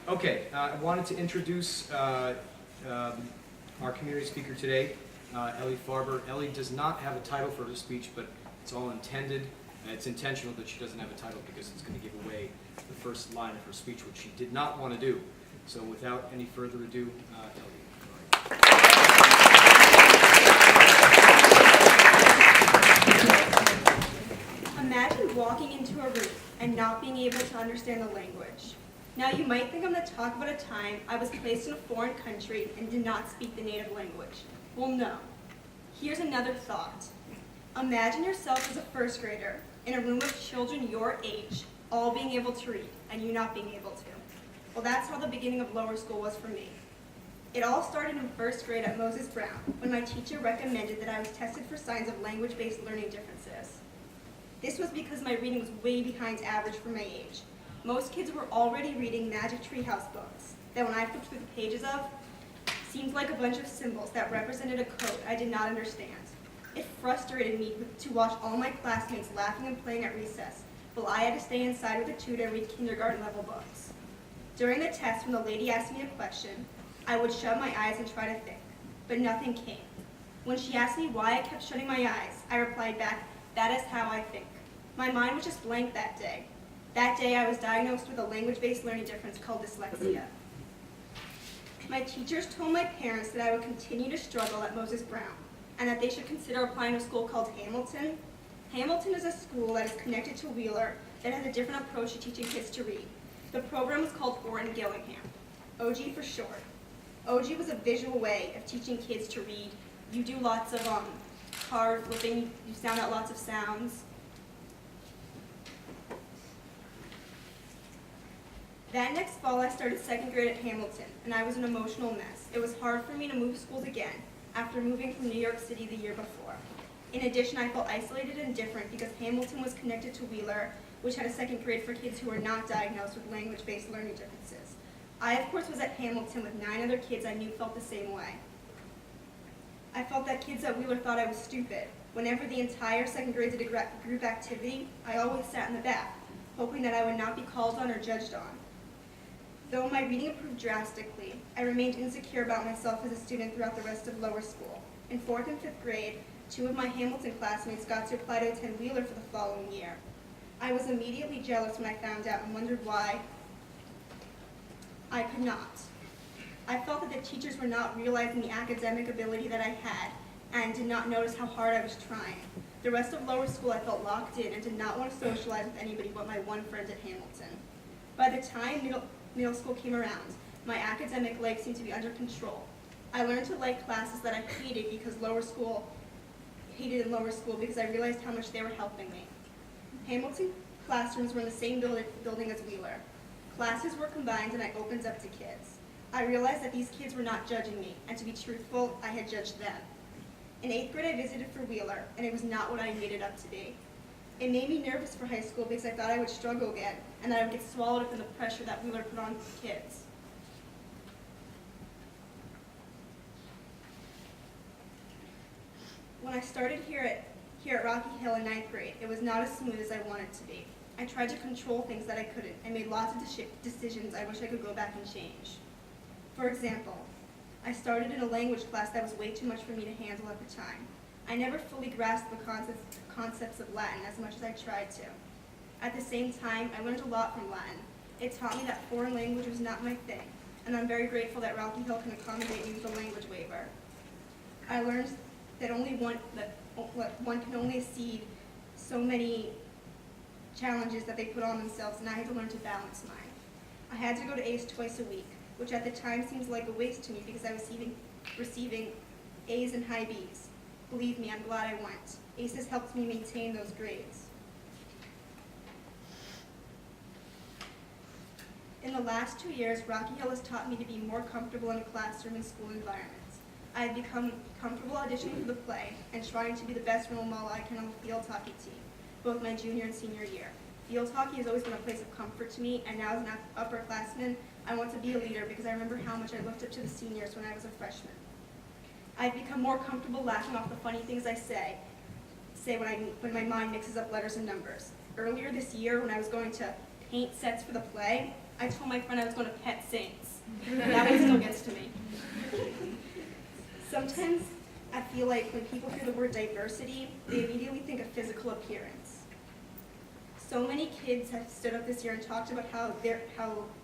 Okay, I wanted to introduce our community speaker today, Ellie Farber. Ellie does not have a title for her speech, but it's all intended. It's intentional that she doesn't have a title because it's going to give away the first line of her speech, which she did not want to do. So without any further ado, Ellie. Imagine walking into a room and not being able to understand the language. Now you might think I'm going to talk about a time I was placed in a foreign country and did not speak the native language. Well, no. Here's another thought. Imagine yourself as a first grader in a room of children your age, all being able to read, and you not being able to. Well, that's how the beginning of lower school was for me. It all started in first grade at Moses Brown, when my teacher recommended that I was tested for signs of language-based learning differences. This was because my reading was way behind average for my age. Most kids were already reading Magic Treehouse books that when I flipped through the pages of, seemed like a bunch of symbols that represented a code I did not understand. It frustrated me to watch all my classmates laughing and playing at recess, while I had to stay inside with a tutor and read kindergarten level books. During the test, when the lady asked me a question, I would shut my eyes and try to think, but nothing came. When she asked me why I kept shutting my eyes, I replied back, "That is how I think." My mind was just blank that day. That day, I was diagnosed with a language-based learning difference called dyslexia. My teachers told my parents that I would continue to struggle at Moses Brown, and that they should consider applying to a school called Hamilton. Hamilton is a school that is connected to Wheeler that has a different approach to teaching kids to read. The program is called Orton Gillingham, OG for short. OG was a visual way of teaching kids to read. You do lots of card flipping, you sound out lots of sounds. That next fall, I started second grade at Hamilton, and I was an emotional mess. It was hard for me to move schools again after moving from New York City the year before. In addition, I felt isolated and different because Hamilton was connected to Wheeler, which had a second grade for kids who were not diagnosed with language-based learning differences. I, of course, was at Hamilton with 9 other kids I knew felt the same way. I felt that kids at Wheeler thought I was stupid. Whenever the entire second grade did a group activity, I always sat in the back, hoping that I would not be called on or judged on. Though my reading improved drastically, I remained insecure about myself as a student throughout the rest of lower school. In 4th and 5th grade, 2 of my Hamilton classmates got to apply to attend Wheeler for the following year. I was immediately jealous when I found out and wondered why I could not. I felt that the teachers were not realizing the academic ability that I had and did not notice how hard I was trying. The rest of lower school I felt locked in and did not want to socialize with anybody but my one friend at Hamilton. By the time middle school came around, my academic life seemed to be under control. I learned to like classes that I hated in lower school because I realized how much they were helping me. Hamilton classrooms were in the same building as Wheeler. Classes were combined and I opened up to kids. I realized that these kids were not judging me, and to be truthful, I had judged them. In 8th grade, I visited for Wheeler, and it was not what I made it up to be. It made me nervous for high school because I thought I would struggle again, and that I would get swallowed up in the pressure that Wheeler put on kids. When I started here at Rocky Hill in 9th grade, it was not as smooth as I wanted to be. I tried to control things that I couldn't, and made lots of decisions I wish I could go back and change. For example, I started in a language class that was way too much for me to handle at the time. I never fully grasped the concepts of Latin as much as I tried to. At the same time, I learned a lot from Latin. It taught me that foreign language was not my thing, and I'm very grateful that Rocky Hill can accommodate me with a language waiver. I learned that one can only exceed so many challenges that they put on themselves, and I had to learn to balance mine. I had to go to ACE twice a week, which at the time seems like a waste to me because I was receiving A's and high B's. Believe me, I'm glad I went. ACE has helped me maintain those grades. In the last 2 years, Rocky Hill has taught me to be more comfortable in a classroom and school environment. I have become comfortable auditioning for the play and trying to be the best role model I can on the field hockey team, both my junior and senior year. Field hockey has always been a place of comfort to me, and now as an upperclassman, I want to be a leader because I remember how much I looked up to the seniors when I was a freshman. I've become more comfortable laughing off the funny things I say when my mind mixes up letters and numbers. Earlier this year, when I was going to paint sets for the play, I told my friend I was going to pet saints. That one still gets to me. Sometimes I feel like when people hear the word diversity, they immediately think of physical appearance. So many kids have stood up this year and talked about how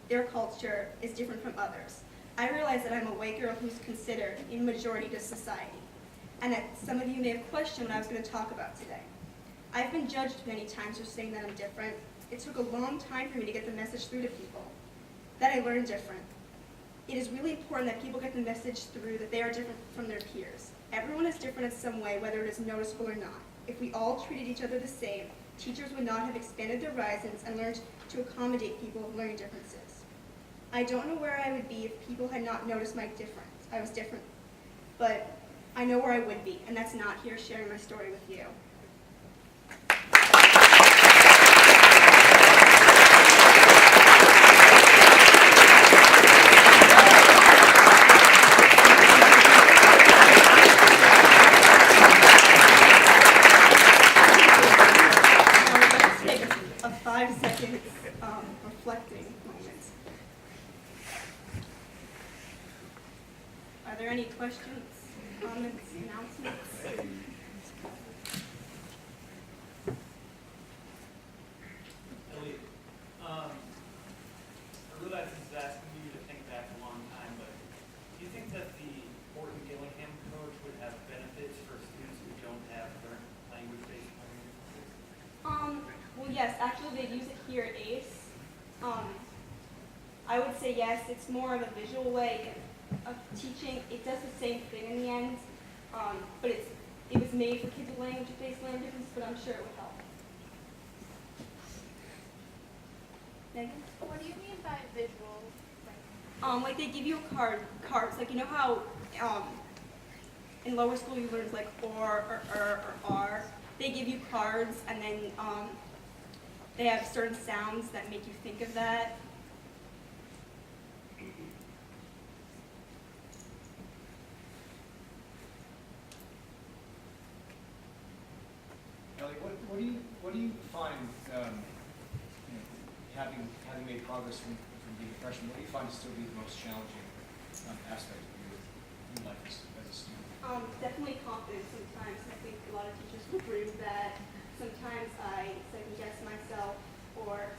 their culture is different from others. I realize that I'm a white girl who's considered a majority to society, and that some of you may have questioned what I was going to talk about today. I've been judged many times for saying that I'm different. It took a long time for me to get the message through to people, that I learned different. It is really important that people get the message through that they are different from their peers. Everyone is different in some way, whether it is noticeable or not. If we all treated each other the same, teachers would not have expanded their horizons and learned to accommodate people with learning differences. I don't know where I would be if people had not noticed my difference. I was different, but I know where I would be, and that's not here sharing my story with you. A 5 second reflecting moment. Are there any questions, comments, announcements? Ellie, I realize this is asking you to think back a long time, but do you think that the Morton Gillingham approach would have benefits for students who don't have learned language-based learning? Well, yes, actually they use it here at ACE. I would say yes, it's more of a visual way of teaching. It does the same thing in the end, but it was made for kids with language-based learning differences, but I'm sure it would help. Megan? What do you mean by visual? Like they give you cards, like you know how in lower school you learned like or R. They give you cards, and then they have certain sounds that make you think of that. Ellie, what do you find, having made progress from being a freshman, what do you find to still be the most challenging aspect of your life as a student? Definitely confidence sometimes. I think a lot of teachers will agree with that. Sometimes I second guess myself or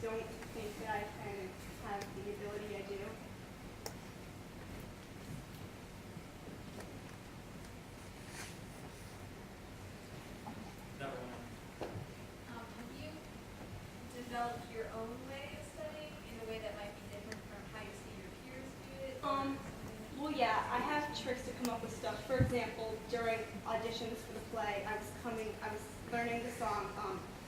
don't think that I can have the ability I do. Never mind. Have you developed your own way of studying in a way that might be different from how you see your peers do it? Well, yeah, I have tricks to come up with stuff. For example, during auditions for the play, I was learning the song,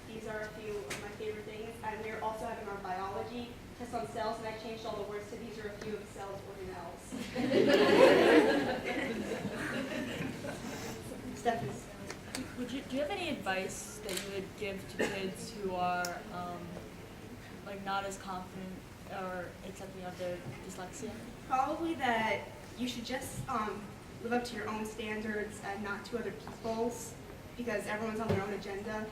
These Are a Few of My Favorite Things, and we were also having our biology test on cells, and I changed all the words to These Are a Few of the Cells organelles. Stephanie's. Do you have any advice that you would give to kids who are like not as confident or accepting of their dyslexia? Probably that you should just live up to your own standards and not to other people's, because everyone's on their own agenda.